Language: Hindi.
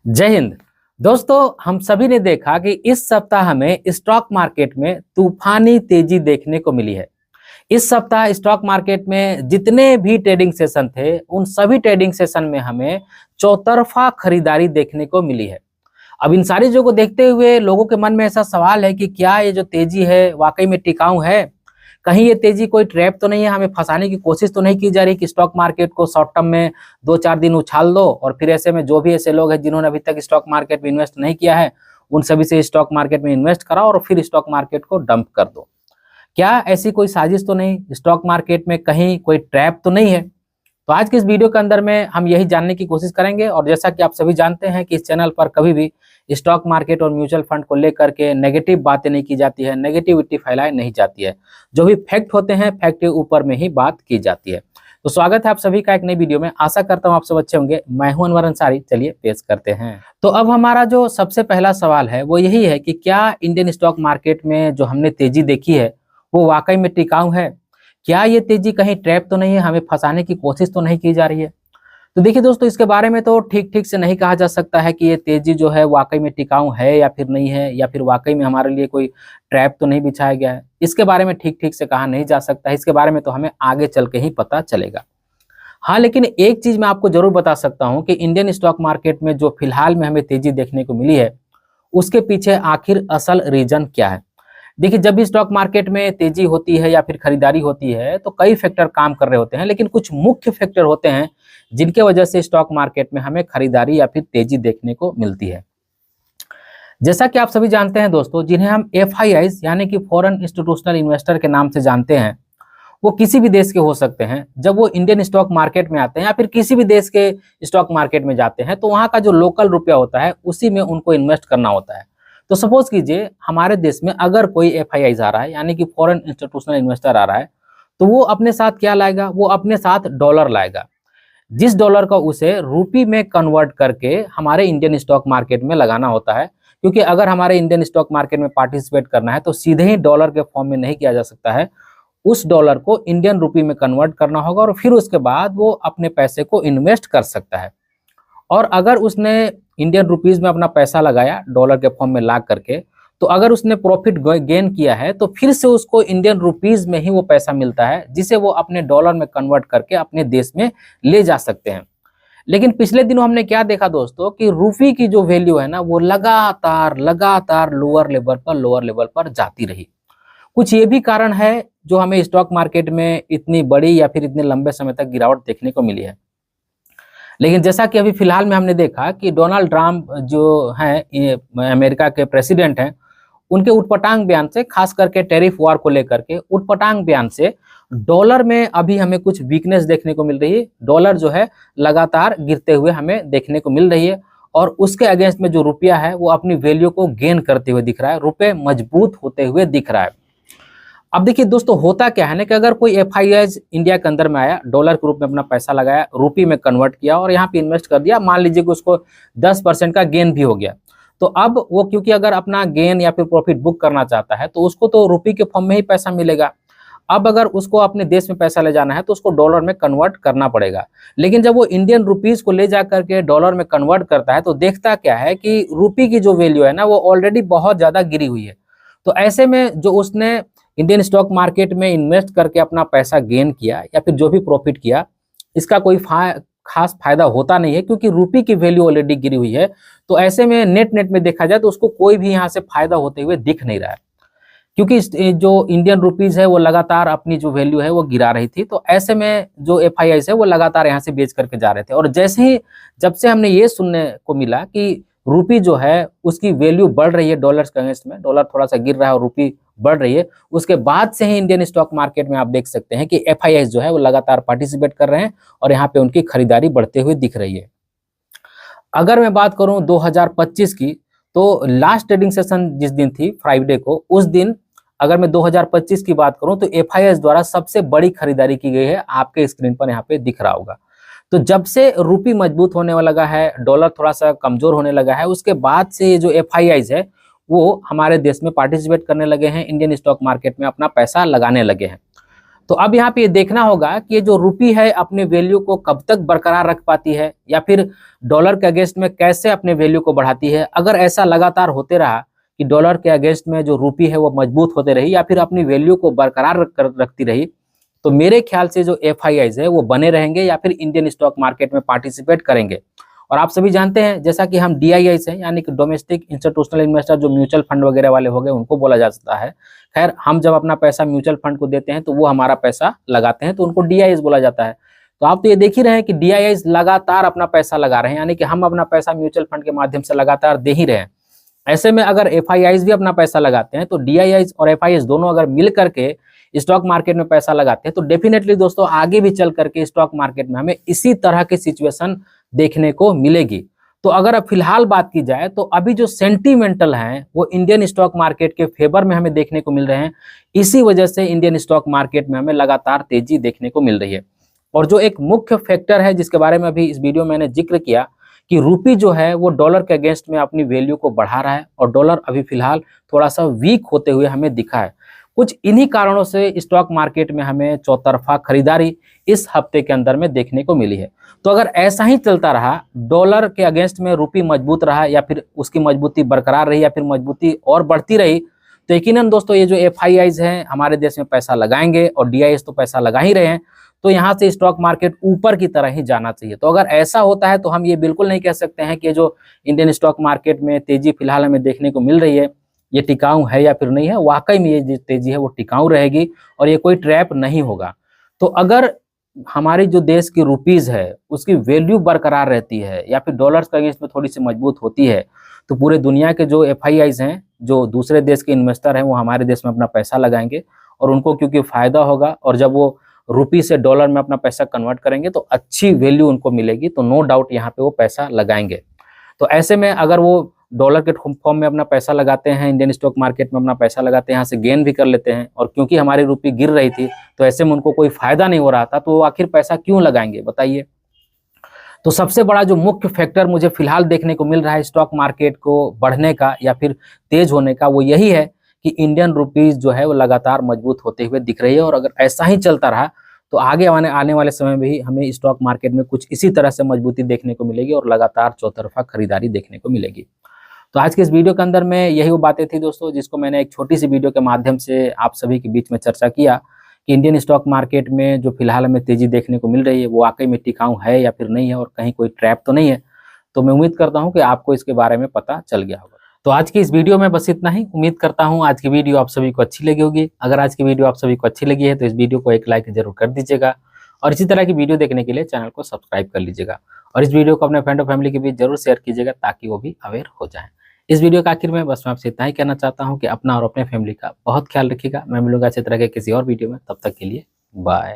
जय हिंद। दोस्तों, हम सभी ने देखा कि इस सप्ताह में स्टॉक मार्केट में तूफानी तेजी देखने को मिली है। इस सप्ताह स्टॉक मार्केट में जितने भी ट्रेडिंग सेशन थे, उन सभी ट्रेडिंग सेशन में हमें चौतरफा खरीदारी देखने को मिली है। अब इन सारी चीजों को देखते हुए लोगों के मन में ऐसा सवाल है कि क्या ये जो तेजी है वाकई में टिकाऊ है? कहीं ये तेजी कोई ट्रैप तो नहीं है, हमें फंसाने की कोशिश तो नहीं की जा रही कि स्टॉक मार्केट को शॉर्ट टर्म में 2-4 दिन उछाल दो और फिर ऐसे में जो भी ऐसे लोग हैं जिन्होंने अभी तक स्टॉक मार्केट में इन्वेस्ट नहीं किया है, उन सभी से स्टॉक मार्केट में इन्वेस्ट कराओ और फिर स्टॉक मार्केट को डंप कर दो। क्या ऐसी कोई साजिश तो नहीं? स्टॉक मार्केट में कहीं कोई ट्रैप तो नहीं है? तो आज के इस वीडियो के अंदर में हम यही जानने की कोशिश करेंगे। और जैसा कि आप सभी जानते हैं कि इस चैनल पर कभी भी स्टॉक मार्केट और म्यूचुअल फंड को लेकर के नेगेटिव बातें नहीं की जाती है, नेगेटिविटी फैलाई नहीं जाती है। जो भी फैक्ट होते हैं, फैक्ट के ऊपर में ही बात की जाती है। तो स्वागत है आप सभी का एक नई वीडियो में। आशा करता हूं आप सब अच्छे होंगे। मैं हूं अनवर अंसारी। चलिए पेश करते हैं। तो अब हमारा जो सबसे पहला सवाल है वो यही है कि क्या इंडियन स्टॉक मार्केट में जो हमने तेजी देखी है वो वाकई में टिकाऊ है? क्या ये तेजी कहीं ट्रैप तो नहीं है, हमें फंसाने की कोशिश तो नहीं की जा रही है? तो देखिए दोस्तों, इसके बारे में तो ठीक ठीक से नहीं कहा जा सकता है कि ये तेजी जो है वाकई में टिकाऊ है या फिर नहीं है, या फिर वाकई में हमारे लिए कोई ट्रैप तो नहीं बिछाया गया है। इसके बारे में ठीक ठीक से कहा नहीं जा सकता है। इसके बारे में तो हमें आगे चल के ही पता चलेगा। हाँ, लेकिन एक चीज मैं आपको जरूर बता सकता हूँ कि इंडियन स्टॉक मार्केट में जो फिलहाल में हमें तेजी देखने को मिली है, उसके पीछे आखिर असल रीजन क्या है। देखिए, जब भी स्टॉक मार्केट में तेजी होती है या फिर खरीदारी होती है तो कई फैक्टर काम कर रहे होते हैं, लेकिन कुछ मुख्य फैक्टर होते हैं जिनके वजह से स्टॉक मार्केट में हमें खरीदारी या फिर तेजी देखने को मिलती है। जैसा कि आप सभी जानते हैं दोस्तों, जिन्हें हम एफआईआईज यानी कि फॉरेन इंस्टीट्यूशनल इन्वेस्टर के नाम से जानते हैं, वो किसी भी देश के हो सकते हैं। जब वो इंडियन स्टॉक मार्केट में आते हैं या फिर किसी भी देश के स्टॉक मार्केट में जाते हैं तो वहाँ का जो लोकल रुपया होता है उसी में उनको इन्वेस्ट करना होता है। तो सपोज कीजिए हमारे देश में अगर कोई एफआईआईज आ रहा है यानी कि फॉरेन इंस्टीट्यूशनल इन्वेस्टर आ रहा है, तो वो अपने साथ क्या लाएगा? वो अपने साथ डॉलर लाएगा। जिस डॉलर का उसे रूपी में कन्वर्ट करके हमारे इंडियन स्टॉक मार्केट में लगाना होता है। क्योंकि अगर हमारे इंडियन स्टॉक मार्केट में पार्टिसिपेट करना है तो सीधे ही डॉलर के फॉर्म में नहीं किया जा सकता है। उस डॉलर को इंडियन रूपी में कन्वर्ट करना होगा और फिर उसके बाद वो अपने पैसे को इन्वेस्ट कर सकता है। और अगर उसने इंडियन रुपीज में अपना पैसा लगाया डॉलर के फॉर्म में ला करके, तो अगर उसने प्रॉफिट गेन किया है तो फिर से उसको इंडियन रुपीज में ही वो पैसा मिलता है, जिसे वो अपने डॉलर में कन्वर्ट करके अपने देश में ले जा सकते हैं। लेकिन पिछले दिनों हमने क्या देखा दोस्तों कि रूपी की जो वैल्यू है ना, वो लगातार लगातार लोअर लेवल पर जाती रही। कुछ ये भी कारण है जो हमें स्टॉक मार्केट में इतनी बड़ी या फिर इतने लंबे समय तक गिरावट देखने को मिली है। लेकिन जैसा कि अभी फिलहाल में हमने देखा कि डोनाल्ड ट्रम्प जो हैं अमेरिका के प्रेसिडेंट हैं, उनके उटपटांग बयान से, खास करके टैरिफ वार को लेकर के उटपटांग बयान से डॉलर में अभी हमें कुछ वीकनेस देखने को मिल रही है। डॉलर जो है लगातार गिरते हुए हमें देखने को मिल रही है और उसके अगेंस्ट में जो रुपया है वो अपनी वैल्यू को गेन करते हुए दिख रहा है, रुपये मजबूत होते हुए दिख रहा है। अब देखिए दोस्तों, होता क्या है ना कि अगर कोई एफआईआईज इंडिया के अंदर में आया, डॉलर के रूप में अपना पैसा लगाया, रूपी में कन्वर्ट किया और यहाँ पे इन्वेस्ट कर दिया, मान लीजिए कि उसको 10% का गेन भी हो गया, तो अब वो क्योंकि अगर अपना गेन या फिर प्रॉफिट बुक करना चाहता है तो उसको तो रूपी के फॉर्म में ही पैसा मिलेगा। अब अगर उसको अपने देश में पैसा ले जाना है तो उसको डॉलर में कन्वर्ट करना पड़ेगा। लेकिन जब वो इंडियन रुपीज को ले जा करके डॉलर में कन्वर्ट करता है तो देखता क्या है कि रूपी की जो वैल्यू है ना, वो ऑलरेडी बहुत ज्यादा गिरी हुई है। तो ऐसे में जो उसने इंडियन स्टॉक मार्केट में इन्वेस्ट करके अपना पैसा गेन किया या फिर जो भी प्रॉफिट किया, इसका कोई खास फायदा होता नहीं है क्योंकि रूपी की वैल्यू ऑलरेडी गिरी हुई है। तो ऐसे में नेट में देखा जाए तो उसको कोई भी यहाँ से फायदा होते हुए दिख नहीं रहा है, क्योंकि जो इंडियन रुपीज है वो लगातार अपनी जो वैल्यू है वो गिरा रही थी। तो ऐसे में जो एफआईआई है वो लगातार यहाँ से बेच करके जा रहे थे। और जैसे ही जब से हमने ये सुनने को मिला कि रूपी जो है उसकी वैल्यू बढ़ रही है डॉलर के अगेंस्ट में, डॉलर थोड़ा सा गिर रहा है और रूपी बढ़ रही है, उसके बाद से ही इंडियन स्टॉक मार्केट में आप देख सकते हैं कि एफआईआई जो है वो लगातार पार्टिसिपेट कर रहे हैं और यहाँ पे उनकी खरीदारी बढ़ते हुए दिख रही है। अगर मैं बात करूं 2025 की, तो लास्ट ट्रेडिंग सेशन जिस दिन थी फ्राइडे को, उस दिन अगर मैं 2025 की बात करूं तो एफआईआई द्वारा सबसे बड़ी खरीदारी की गई है। आपके स्क्रीन पर यहाँ पे दिख रहा होगा। तो जब से रूपी मजबूत होने लगा है, डॉलर थोड़ा सा कमजोर होने लगा है, उसके बाद से ये जो एफआईआईज है वो हमारे देश में पार्टिसिपेट करने लगे हैं, इंडियन स्टॉक मार्केट में अपना पैसा लगाने लगे हैं। तो अब यहाँ पे ये देखना होगा कि ये जो रुपी है अपने वैल्यू को कब तक बरकरार रख पाती है या फिर डॉलर के अगेंस्ट में कैसे अपने वैल्यू को बढ़ाती है। अगर ऐसा लगातार होते रहा कि डॉलर के अगेंस्ट में जो रुपी है वो मजबूत होते रही या फिर अपनी वैल्यू को बरकरार रखती रही, तो मेरे ख्याल से जो FIIs है वो बने रहेंगे या फिर इंडियन स्टॉक मार्केट में पार्टिसिपेट करेंगे। और आप सभी जानते हैं जैसा कि हम DIIs हैं यानी कि डोमेस्टिक इंस्टीट्यूशनल इन्वेस्टर, जो म्यूचुअल फंड वगैरह वाले हो गए, उनको बोला जा सकता है। खैर, हम जब अपना पैसा म्यूचुअल फंड को देते हैं तो वो हमारा पैसा लगाते हैं, तो उनको DIIs बोला जाता है। तो आप तो ये देख ही रहे हैं कि DIIs लगातार अपना पैसा लगा रहे हैं, यानी कि हम अपना पैसा म्यूचुअल फंड के माध्यम से लगातार दे ही रहे हैं। ऐसे में अगर FIIs भी अपना पैसा लगाते हैं तो DIIs और FIIs दोनों अगर मिल करके स्टॉक मार्केट में पैसा लगाते हैं तो डेफिनेटली दोस्तों आगे भी चल करके स्टॉक मार्केट में हमें इसी तरह की सिचुएशन देखने को मिलेगी। तो अगर अब फिलहाल बात की जाए तो अभी जो सेंटीमेंटल हैं वो इंडियन स्टॉक मार्केट के फेवर में हमें देखने को मिल रहे हैं। इसी वजह से इंडियन स्टॉक मार्केट में हमें लगातार तेजी देखने को मिल रही है। और जो एक मुख्य फैक्टर है जिसके बारे में अभी इस वीडियो में मैंने जिक्र किया कि रुपी जो है वो डॉलर के अगेंस्ट में अपनी वैल्यू को बढ़ा रहा है और डॉलर अभी फिलहाल थोड़ा सा वीक होते हुए हमें दिखा है। कुछ इन्हीं कारणों से स्टॉक मार्केट में हमें चौतरफा खरीदारी इस हफ्ते के अंदर में देखने को मिली है। तो अगर ऐसा ही चलता रहा, डॉलर के अगेंस्ट में रुपी मजबूत रहा या फिर उसकी मजबूती बरकरार रही या फिर मजबूती और बढ़ती रही, तो यकीनन दोस्तों ये जो FIIs हैं हमारे देश में पैसा लगाएंगे और DIIs तो पैसा लगा ही रहे हैं, तो यहाँ से स्टॉक मार्केट ऊपर की तरह ही जाना चाहिए। तो अगर ऐसा होता है तो हम ये बिल्कुल नहीं कह सकते हैं कि जो इंडियन स्टॉक मार्केट में तेजी फिलहाल हमें देखने को मिल रही है ये टिकाऊ है या फिर नहीं है। वाकई में ये जो तेजी है वो टिकाऊ रहेगी और ये कोई ट्रैप नहीं होगा। तो अगर हमारी जो देश की रुपीज है उसकी वैल्यू बरकरार रहती है या फिर डॉलर्स के अगेंस्ट में थोड़ी सी मजबूत होती है, तो पूरे दुनिया के जो FIIs हैं, जो दूसरे देश के इन्वेस्टर हैं, वो हमारे देश में अपना पैसा लगाएंगे और उनको क्योंकि फायदा होगा और जब वो रुपी से डॉलर में अपना पैसा कन्वर्ट करेंगे तो अच्छी वैल्यू उनको मिलेगी, तो नो डाउट यहाँ पे वो पैसा लगाएंगे। तो ऐसे में अगर वो डॉलर के फॉर्म में अपना पैसा लगाते हैं, इंडियन स्टॉक मार्केट में अपना पैसा लगाते हैं, यहाँ से गेन भी कर लेते हैं, और क्योंकि हमारी रुपी गिर रही थी तो ऐसे में उनको कोई फायदा नहीं हो रहा था, तो वो आखिर पैसा क्यों लगाएंगे बताइए। तो सबसे बड़ा जो मुख्य फैक्टर मुझे फिलहाल देखने को मिल रहा है स्टॉक मार्केट को बढ़ने का या फिर तेज होने का, वो यही है कि इंडियन रुपीज जो है वो लगातार मजबूत होते हुए दिख रही है। और अगर ऐसा ही चलता रहा तो आगे आने वाले समय में भी हमें स्टॉक मार्केट में कुछ इसी तरह से मजबूती देखने को मिलेगी और लगातार चौतरफा खरीदारी देखने को मिलेगी। तो आज के इस वीडियो के अंदर में यही वो बातें थी दोस्तों, जिसको मैंने एक छोटी सी वीडियो के माध्यम से आप सभी के बीच में चर्चा किया कि इंडियन स्टॉक मार्केट में जो फिलहाल हमें तेजी देखने को मिल रही है वो वाकई में टिकाऊ है या फिर नहीं है और कहीं कोई ट्रैप तो नहीं है। तो मैं उम्मीद करता हूँ कि आपको इसके बारे में पता चल गया होगा। तो आज की इस वीडियो में बस इतना ही। उम्मीद करता हूँ आज की वीडियो आप सभी को अच्छी लगी होगी। अगर आज की वीडियो आप सभी को अच्छी लगी है तो इस वीडियो को एक लाइक जरूर कर दीजिएगा और इसी तरह की वीडियो देखने के लिए चैनल को सब्सक्राइब कर लीजिएगा और इस वीडियो को अपने फ्रेंड और फैमिली के बीच जरूर शेयर कीजिएगा ताकि वो भी अवेयर हो जाए। इस वीडियो के आखिर में बस मैं आपसे इतना ही कहना चाहता हूँ कि अपना और अपने फैमिली का बहुत ख्याल रखिएगा। मैं मिलूंगा अच्छी तरह के किसी और वीडियो में, तब तक के लिए बाय।